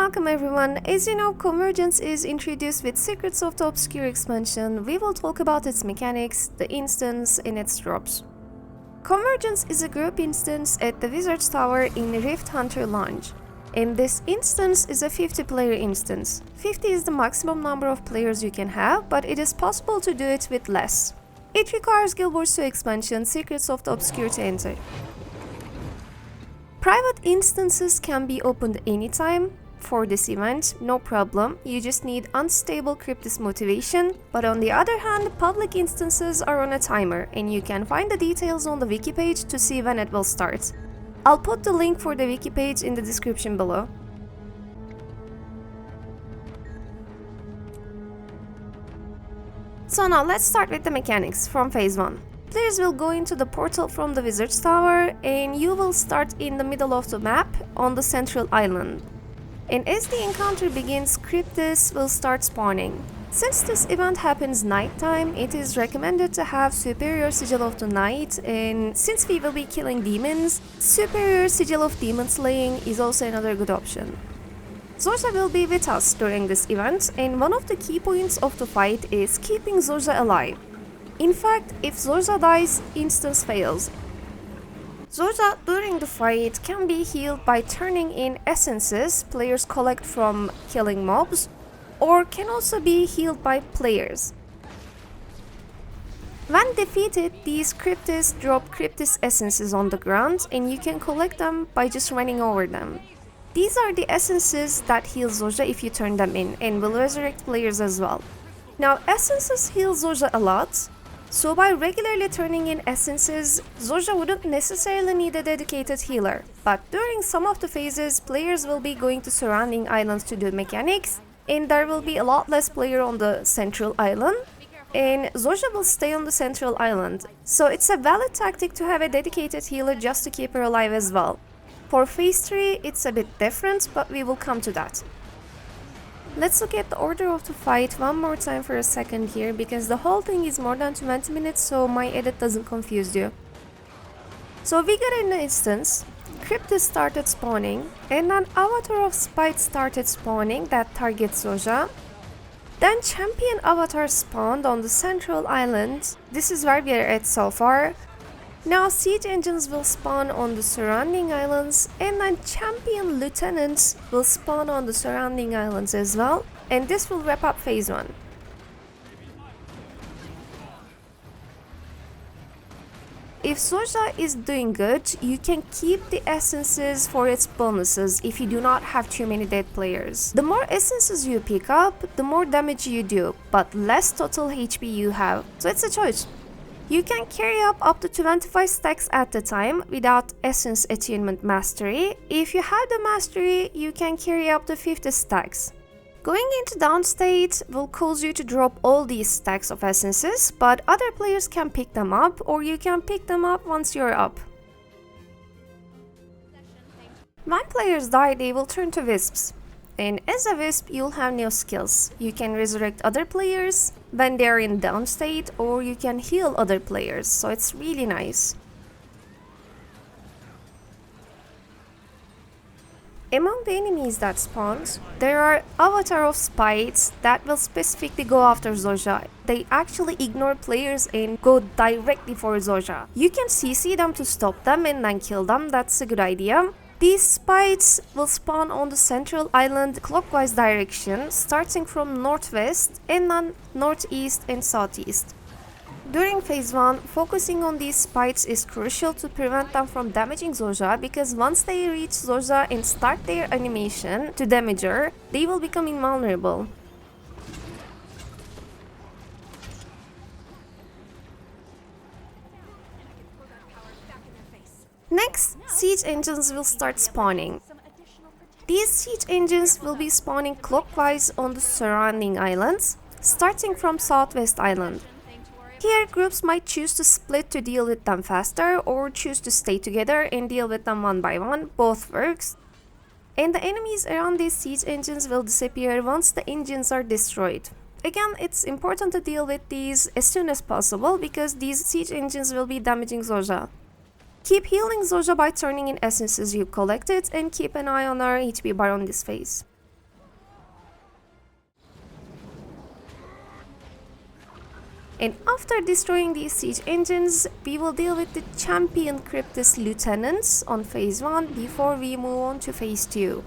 welcome everyone. As you know, Convergence is introduced with Secrets of the Obscure expansion. We will talk about its mechanics, the instance, and its drops. Convergence is a group instance at the Wizard's Tower in Rift Hunter Lounge. And this instance is a 50-player instance. 50 is the maximum number of players you can have, but it is possible to do it with less. It requires GW2 expansion Secrets of the Obscure to enter. Private instances can be opened anytime. For this event, no problem, you just need unstable Kryptis motivation, but on the other hand, public instances are on a timer, and you can find the details on the wiki page to see when it will start. I'll put the link for the wiki page in the description below. So now let's start with the mechanics from Phase 1. Players will go into the portal from the Wizard's Tower, and you will start in the middle of the map on the central island. And as the encounter begins, Kryptis will start spawning. Since this event happens nighttime, it is recommended to have Superior Sigil of the Night, and since we will be killing demons, Superior Sigil of Demon Slaying is also another good option. Zojja will be with us during this event, and one of the key points of the fight is keeping Zojja alive. In fact, if Zojja dies, instance fails. Zojja during the fight can be healed by turning in essences players collect from killing mobs, or can also be healed by players. When defeated, these Kryptis drop Kryptis essences on the ground, and you can collect them by just running over them. These are the essences that heal Zojja if you turn them in, and will resurrect players as well. Now, essences heal Zojja a lot, so by regularly turning in essences, Zojja wouldn't necessarily need a dedicated healer. But during some of the phases, players will be going to surrounding islands to do mechanics, and there will be a lot less player on the central island, and Zojja will stay on the central island. So it's a valid tactic to have a dedicated healer just to keep her alive as well. For Phase 3, it's a bit different, but we will come to that. Let's look at the order of the fight one more time for a second here, because the whole thing is more than 20 minutes, so my edit doesn't confuse you. So we got an instance, Kryptis started spawning, and an avatar of Spite started spawning that targets Zojja. Then champion avatar spawned on the central island. This is where we are at so far. Now siege engines will spawn on the surrounding islands, and then champion lieutenants will spawn on the surrounding islands as well, and this will wrap up Phase 1. If Zojja is doing good, you can keep the essences for its bonuses if you do not have too many dead players. The more essences you pick up, the more damage you do, but less total HP you have, so it's a choice. You can carry up to 25 stacks at a time without Essence Attunement Mastery. If you have the Mastery, you can carry up to 50 stacks. Going into downstate will cause you to drop all these stacks of essences, but other players can pick them up, or you can pick them up once you're up. When players die, they will turn to Wisps. And as a Wisp, you'll have new skills. You can resurrect other players when they're in downstate, or you can heal other players, so it's really nice. Among the enemies that spawns, there are Avatar of Spites that will specifically go after Zojja. They actually ignore players and go directly for Zojja. You can CC them to stop them and then kill them, that's a good idea. These Spites will spawn on the central island clockwise direction, starting from northwest and then northeast and southeast. During Phase 1, focusing on these Spites is crucial to prevent them from damaging Zojja, because once they reach Zojja and start their animation to damage her, they will become invulnerable. Next, siege engines will start spawning. These siege engines will be spawning clockwise on the surrounding islands, starting from Southwest Island. Here, groups might choose to split to deal with them faster, or choose to stay together and deal with them one by one, both works. And the enemies around these siege engines will disappear once the engines are destroyed. Again, it's important to deal with these as soon as possible, because these siege engines will be damaging Zojja. Keep healing Zojja by turning in essences you collected, and keep an eye on our HP bar on this phase. And after destroying these siege engines, we will deal with the champion Kryptis Lieutenants on Phase 1 before we move on to Phase 2.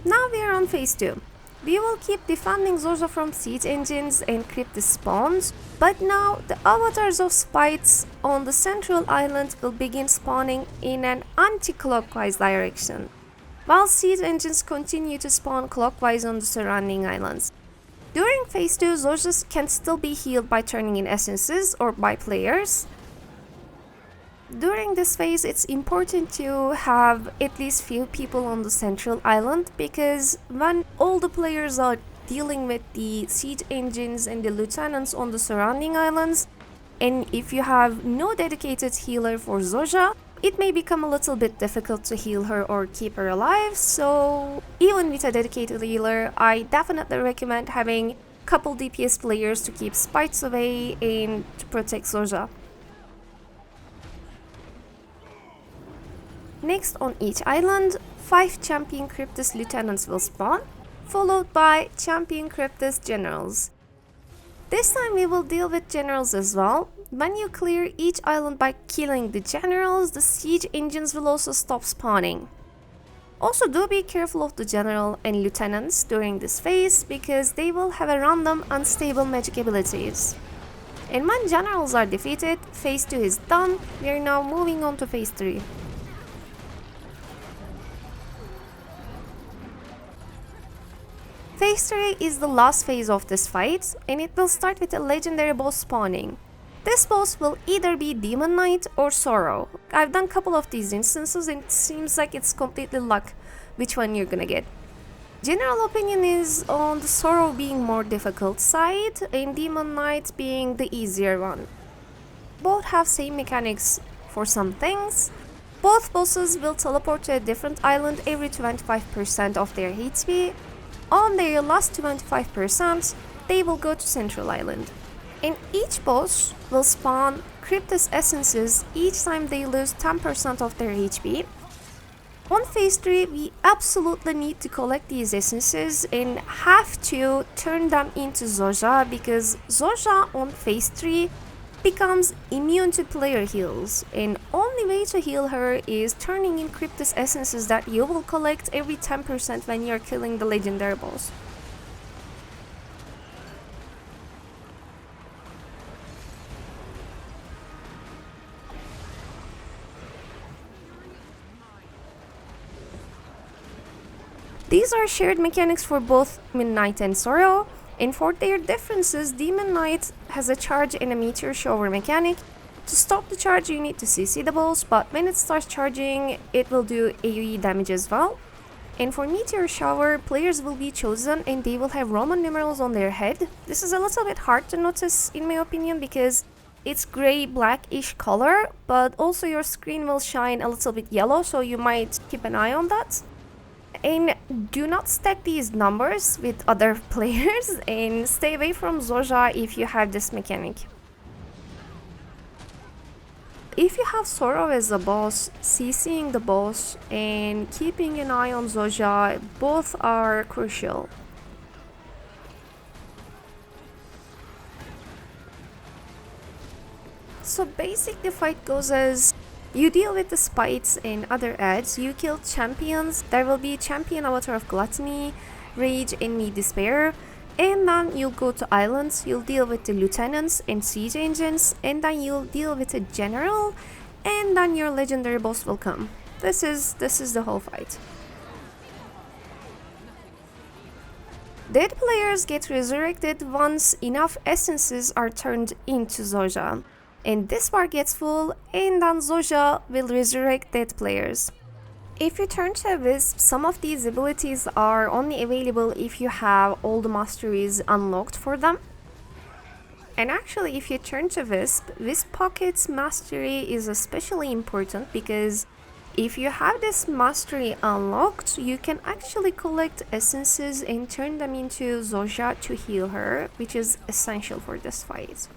Now we are on Phase 2. We will keep defending Zojja from siege engines and Kryptis spawns, but now the avatars of spites on the central island will begin spawning in an anti-clockwise direction, while siege engines continue to spawn clockwise on the surrounding islands. During Phase 2, Zojjas can still be healed by turning in essences or by players. During this phase, it's important to have at least few people on the central island, because when all the players are dealing with the siege engines and the lieutenants on the surrounding islands, and if you have no dedicated healer for Zojja, it may become a little bit difficult to heal her or keep her alive. So even with a dedicated healer, I definitely recommend having a couple DPS players to keep spites away and to protect Zojja. Next, on each island, 5 champion Kryptis Lieutenants will spawn, followed by champion Kryptis Generals. This time we will deal with Generals as well. When you clear each island by killing the Generals, the siege engines will also stop spawning. Also, do be careful of the General and Lieutenants during this phase, because they will have a random unstable magic abilities. And when Generals are defeated, Phase 2 is done. We are now moving on to Phase 3. Phase 3 is the last phase of this fight, and it will start with a legendary boss spawning. This boss will either be Demon Knight or Sorrow. I've done a couple of these instances and it seems like it's completely luck which one you're gonna get. General opinion is on the Sorrow being more difficult side and Demon Knight being the easier one. Both have same mechanics for some things. Both bosses will teleport to a different island every 25% of their HP. On their last 25%, they will go to Central Island. And each boss will spawn Kryptis essences each time they lose 10% of their HP. On Phase 3, we absolutely need to collect these essences and have to turn them into Zojja, because Zojja on Phase 3 becomes immune to player heals, and only way to heal her is turning in Kryptis essences that you will collect every 10% when you're killing the legendary boss. These are shared mechanics for both Demon Knight and Sorrow, and for their differences, Demon Knight has a charge and a meteor shower mechanic. To stop the charge, you need to CC the boss, but when it starts charging, it will do AoE damage as well. And for meteor shower, players will be chosen and they will have Roman numerals on their head. This is a little bit hard to notice in my opinion, because it's gray blackish color, but also your screen will shine a little bit yellow, so you might keep an eye on that. And do not stack these numbers with other players, and stay away from Zojja if you have this mechanic. If you have Sorrow as a boss, CCing the boss and keeping an eye on Zojja, both are crucial. So basically the fight goes as: you deal with the spites and other ads, you kill champions. There will be champion avatar of Gluttony, Rage, Envy, Despair. And then you'll go to islands, you'll deal with the lieutenants and siege engines, and then you'll deal with a general, and then your legendary boss will come. This is the whole fight. Dead players get resurrected once enough essences are turned into Zojja. And this bar gets full, and then Zojja will resurrect dead players. If you turn to a Wisp, some of these abilities are only available if you have all the masteries unlocked for them. And actually, if you turn to Wisp Pocket's mastery is especially important, because if you have this mastery unlocked, you can actually collect essences and turn them into Zojja to heal her, which is essential for this fight.